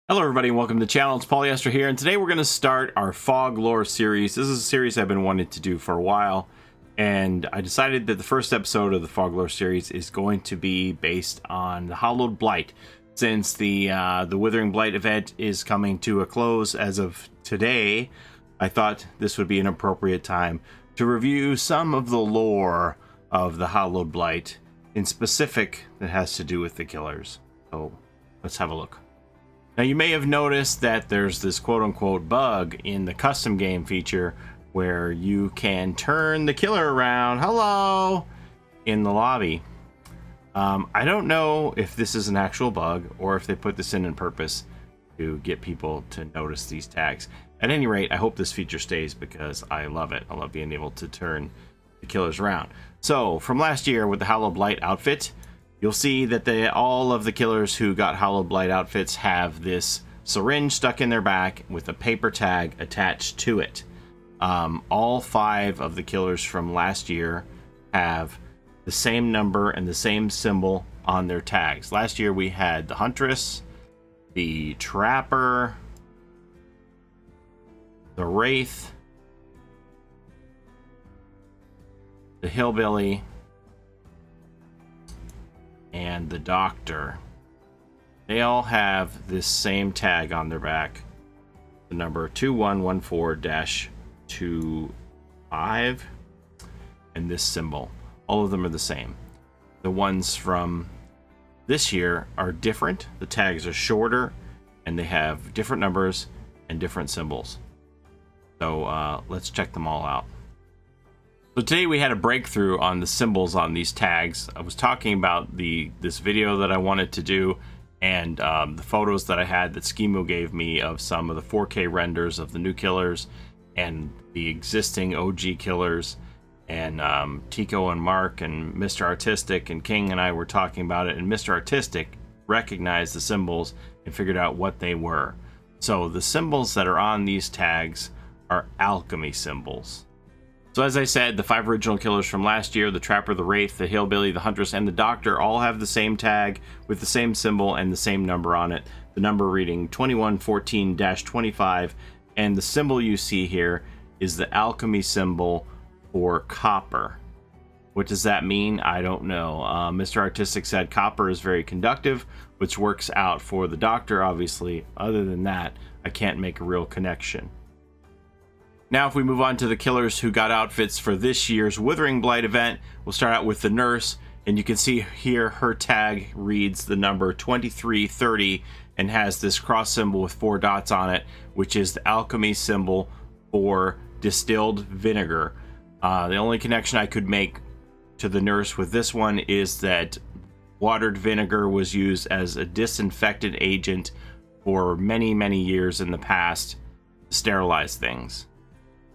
Hello everybody and welcome to the channel. It's Paulie, Esther here, and today we're going to start our Fog Lore series. This is a series I've been wanting to do for a while, and I decided that the first episode of the Fog Lore series is going to be based on the Hallowed Blight. Since the Withering Blight event is coming to a close as of today, I thought this would be an appropriate time to review some of the lore of the Hallowed Blight, in specific that has to do with the killers. So let's have a look. Now, you may have noticed that there's this quote-unquote bug in the custom game feature where you can turn the killer around, hello, in the lobby. I don't know if this is an actual bug or if they put this in on purpose to get people to notice these tags. At any rate, I hope this feature stays because I love it. I love being able to turn the killers around. So, from last year with the Hallowed Blight outfit, you'll see that all of the killers who got Hallowed Blight outfits have this syringe stuck in their back with a paper tag attached to it. All 5 of the killers from last year have the same number and the same symbol on their tags. Last year we had the Huntress, the Trapper, the Wraith, the Hillbilly, and the Doctor. They all have this same tag on their back, the number 2114-25, and this symbol. All of them are the same. The ones from this year are different. The tags are shorter and they have different numbers and different symbols. So let's check them all out. So today we had a breakthrough on the symbols on these tags. I was talking about this video that I wanted to do and the photos that I had that Schemo gave me of some of the 4K renders of the new killers and the existing OG killers. And Tico and Mark and Mr. Artistic and King and I were talking about it, and Mr. Artistic recognized the symbols and figured out what they were. So the symbols that are on these tags are alchemy symbols. So as I said, the 5 original killers from last year, the Trapper, the Wraith, the Hillbilly, the Huntress, and the Doctor all have the same tag with the same symbol and the same number on it. The number reading 2114-25, and the symbol you see here is the alchemy symbol for copper. What does that mean? I don't know. Mr. Artistic said copper is very conductive, which works out for the Doctor, obviously. Other than that, I can't make a real connection. Now, if we move on to the killers who got outfits for this year's Withering Blight event, we'll start out with the Nurse, and you can see here her tag reads the number 2330 and has this cross symbol with 4 dots on it, which is the alchemy symbol for distilled vinegar. The only connection I could make to the Nurse with this one is that watered vinegar was used as a disinfectant agent for many, many years in the past to sterilize things.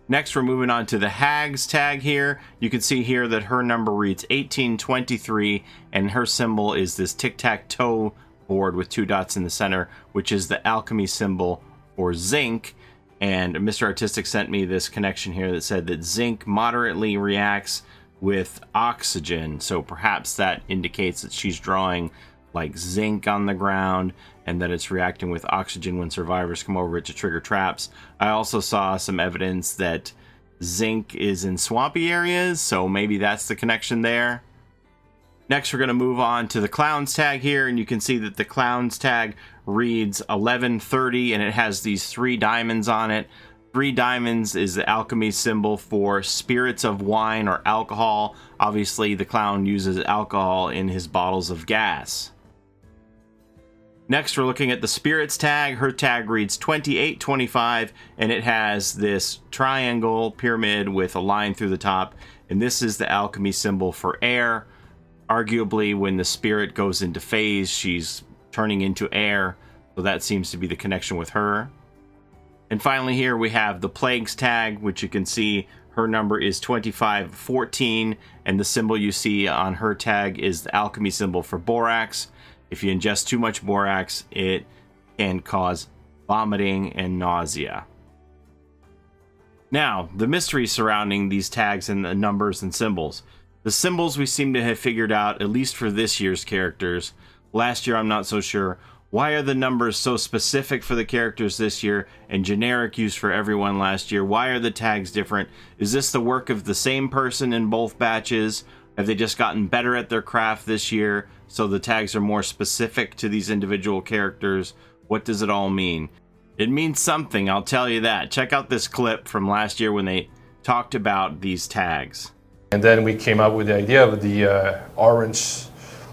Next, we're moving on to the Hag's tag here. You can see here that her number reads 1823, and her symbol is this tic-tac-toe board with 2 dots in the center, which is the alchemy symbol for zinc. And Mr. Artistic sent me this connection here that said that zinc moderately reacts with oxygen. So perhaps that indicates that she's drawing like zinc on the ground and that it's reacting with oxygen when survivors come over it to trigger traps. I also saw some evidence that zinc is in swampy areas, so maybe that's the connection there. Next, we're going to move on to the Clown's tag here, and you can see that the Clown's tag reads 1130 and it has these 3 diamonds on it. 3 diamonds is the alchemy symbol for spirits of wine or alcohol. Obviously, the clown uses alcohol in his bottles of gas. Next, we're looking at the Spirits tag. Her tag reads 2825, and it has this triangle pyramid with a line through the top, and this is the alchemy symbol for air. Arguably, when the spirit goes into phase, she's turning into air, so that seems to be the connection with her. And finally here we have the Plagues tag, which you can see her number is 2514, and the symbol you see on her tag is the alchemy symbol for borax. If you ingest too much borax, it can cause vomiting and nausea. Now, the mystery surrounding these tags and the numbers and symbols. The symbols we seem to have figured out, at least for this year's characters. Last year, I'm not so sure. Why are the numbers so specific for the characters this year and generic use for everyone last year? Why are the tags different? Is this the work of the same person in both batches? Have they just gotten better at their craft this year, so the tags are more specific to these individual characters? What does it all mean? It means something, I'll tell you that. Check out this clip from last year when they talked about these tags. And then we came up with the idea of the orange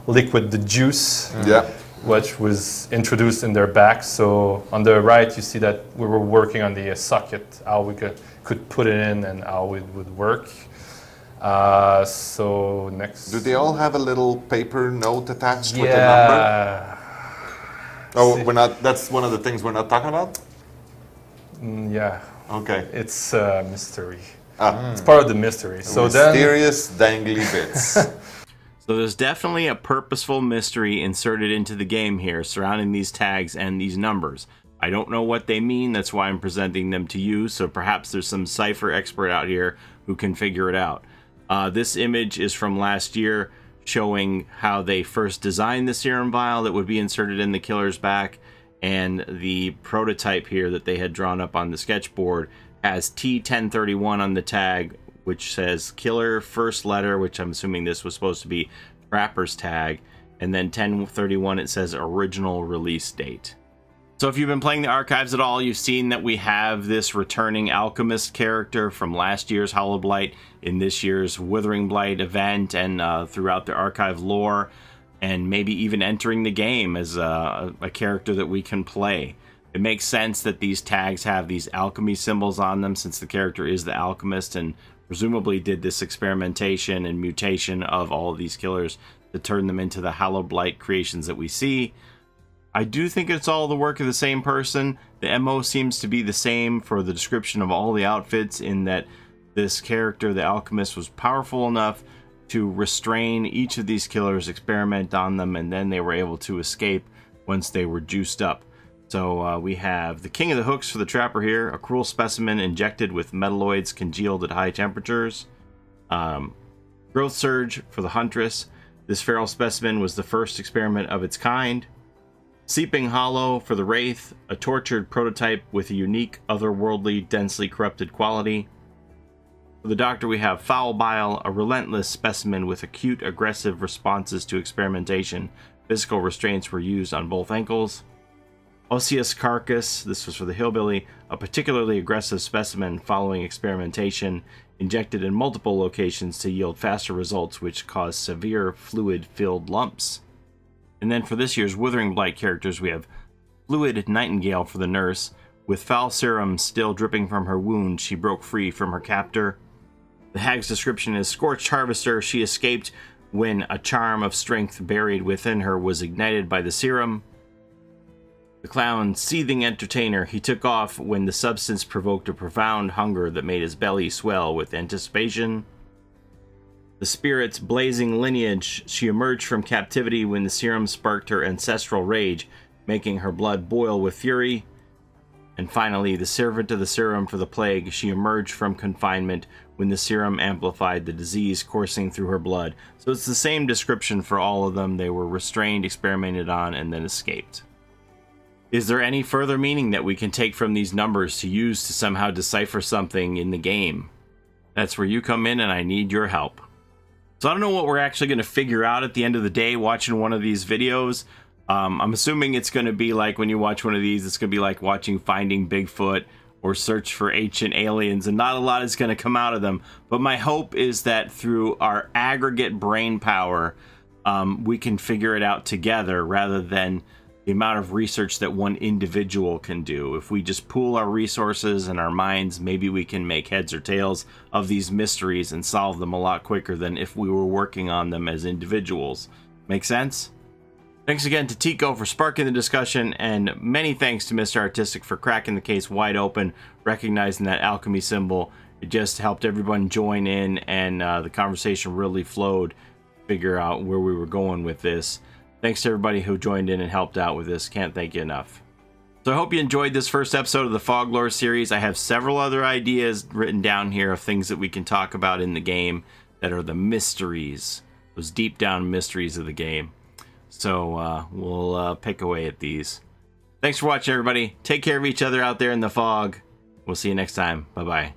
liquid, the juice. Yeah. Which was introduced in their back. So on the right, you see that we were working on the socket, how we could put it in and how it would work. So next. Do they all have a little paper note attached with a number? Yeah. Oh, we're not. That's one of the things we're not talking about. Yeah. Okay. It's a mystery. It's part of the mystery. So mysterious dangly bits. So there's definitely a purposeful mystery inserted into the game here surrounding these tags and these numbers. I don't know what they mean, that's why I'm presenting them to you, so perhaps there's some cipher expert out here who can figure it out. This image is from last year, showing how they first designed the serum vial that would be inserted in the killer's back, and the prototype here that they had drawn up on the sketchboard has T1031 on the tag, which says killer first letter, which I'm assuming this was supposed to be Trapper's tag, and then 1031 it says original release date. So if you've been playing the archives at all, you've seen that we have this returning alchemist character from last year's Hallowed Blight in this year's Withering Blight event and throughout the archive lore, and maybe even entering the game as a character that we can play. It makes sense that these tags have these alchemy symbols on them since the character is the alchemist and presumably did this experimentation and mutation of all of these killers to turn them into the Hallowed Blight creations that we see. I do think it's all the work of the same person. The MO seems to be the same for the description of all the outfits, in that this character, the alchemist, was powerful enough to restrain each of these killers, experiment on them, and then they were able to escape once they were juiced up. So we have the King of the Hooks for the Trapper here, a cruel specimen injected with metalloids congealed at high temperatures. Growth Surge for the Huntress. This feral specimen was the first experiment of its kind. Seeping Hollow for the Wraith, a tortured prototype with a unique, otherworldly, densely corrupted quality. For the Doctor we have Foul Bile, a relentless specimen with acute, aggressive responses to experimentation. Physical restraints were used on both ankles. OSSEOUS Carcass, this was for the Hillbilly, a particularly aggressive specimen following experimentation, injected in multiple locations to yield faster results which cause severe fluid-filled lumps. And then for this year's Withering Blight characters, we have Fluid Nightingale for the Nurse. With foul serum still dripping from her wound, she broke free from her captor. The hag's description is Scorched Harvester. She escaped when a charm of strength buried within her was ignited by the serum. The clown Seething Entertainer. He took off when the substance provoked a profound hunger that made his belly swell with anticipation. The spirit's Blazing Lineage. She emerged from captivity when the serum sparked her ancestral rage, making her blood boil with fury. And finally, the Servant of the Serum for the Plague. She emerged from confinement when the serum amplified the disease coursing through her blood. So it's the same description for all of them. They were restrained, experimented on, and then escaped. Is there any further meaning that we can take from these numbers to use to somehow decipher something in the game? That's where you come in, and I need your help. So I don't know what we're actually going to figure out at the end of the day watching one of these videos. I'm assuming it's going to be like when you watch one of these, it's going to be like watching Finding Bigfoot or Search for Ancient Aliens, and not a lot is going to come out of them. But my hope is that through our aggregate brain power, we can figure it out together rather than the amount of research that one individual can do. If we just pool our resources and our minds, maybe we can make heads or tails of these mysteries and solve them a lot quicker than if we were working on them as individuals. Make sense? Thanks again to Tico for sparking the discussion, and many thanks to Mr. Artistic for cracking the case wide open, recognizing that alchemy symbol. It just helped everyone join in, and the conversation really flowed to figure out where we were going with this. Thanks to everybody who joined in and helped out with this. Can't thank you enough. So I hope you enjoyed this first episode of the Fog Lore series. I have several other ideas written down here of things that we can talk about in the game that are the mysteries, those deep down mysteries of the game. So we'll pick away at these. Thanks for watching, everybody. Take care of each other out there in the fog. We'll see you next time. Bye-bye.